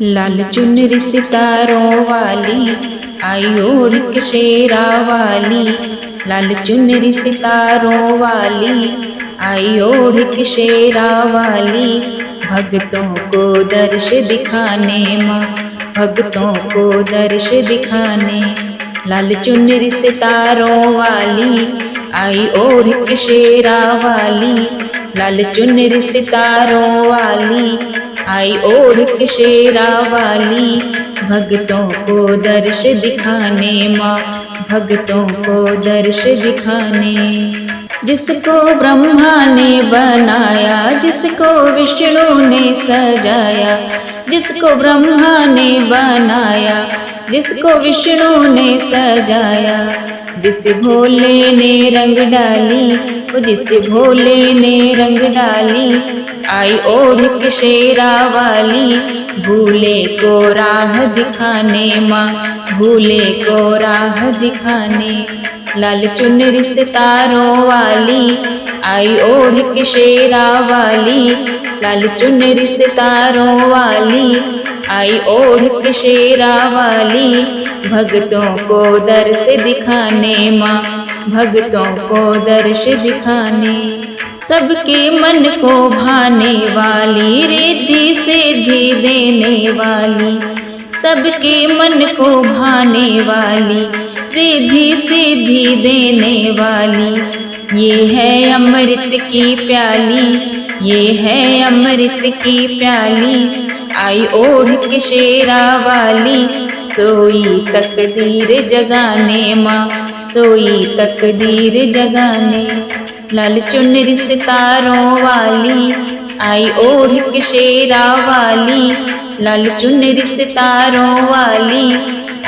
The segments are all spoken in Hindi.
लाल चुनरी सितारों वाली आई ओढ़ के शेरा वाली। लाल चुनरी सितारों वाली आई ओढ़ के शेरा वाली। भक्तों को दर्श दिखाने माँ, भक्तों को दर्श दिखाने। लाल चुनरी सितारों वाली आई ओढ़ के शेरा वाली। लाल चुनरी सितारों वाली आई ओढ़ के शेरा वाली। भक्तों को दर्श दिखाने माँ, भक्तों को दर्श दिखाने। जिसको ब्रह्मा ने बनाया, जिसको विष्णु ने सजाया। जिसको ब्रह्मा ने बनाया, जिसको विष्णु ने सजाया। जिस भोले ने रंग डाली, वो जिस भोले ने रंग डाली। आई ओढ़ के शेरा वाली भूले को राह दिखाने माँ, भूले को राह दिखाने। लाल चुनरी सितारों वाली आई ओढ़ के शेरा वाली। लाल चुनरी सितारों वाली आई ओढ़ के शेरा वाली। भक्तों को दर्श दिखाने माँ, भक्तों को दर्श दिखाने। सबके मन को भाने वाली, रिद्धि सिद्धि देने वाली। सबके मन को भाने वाली, रिद्धि सिद्धि देने वाली। ये है अमृत की प्याली, ये है अमृत की प्याली। आई ओढ़ के शेरा वाली सोई तकदीर जगाने माँ, सोई तकदीर जगाने। लाल चुनरी सितारों वाली आई ओढ़ के शेरा वाली। लाल चुनरी सितारों वाली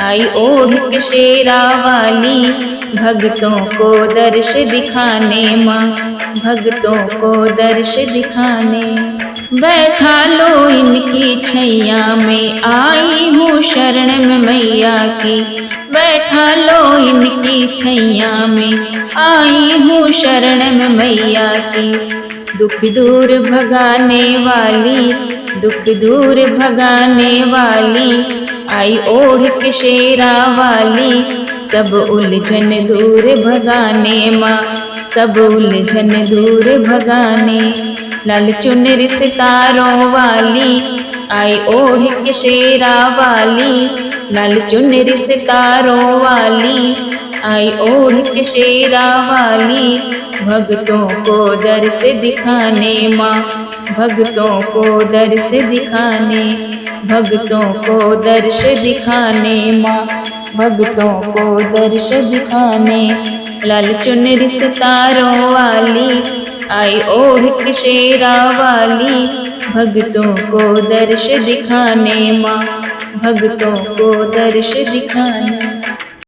आई ओढ़ के शेरा वाली। भक्तों को दर्श दिखाने माँ, भक्तों को दर्श दिखाने। बैठा लो इनकी छैया में, आई हूँ शरण में मैया की। बैठा लो इनकी छैया में, आई हूँ शरण में मैया की। दुख दूर भगाने वाली, दुख दूर भगाने वाली। आई ओढ़ के शेरा वाली सब उलझन दूर भगाने माँ, सब उलझन दूर भगाने। लाल चुनरी सितारों वाली आई ओढ़ के शेरा वाली। लाल चुनरी सितारों वाली आई ओढ़ के शेरा वाली। भक्तों को दर्श दिखाने माँ, भक्तों को दर्श दिखाने। भक्तों को दर्श दिखाने माँ, भक्तों को दर्श दिखाने। लाल चुनरी सितारों वाली आई ओढ़ के शेरा वाली। भक्तों को दर्श दिखाने माँ, भक्तों को दर्श दिखाने।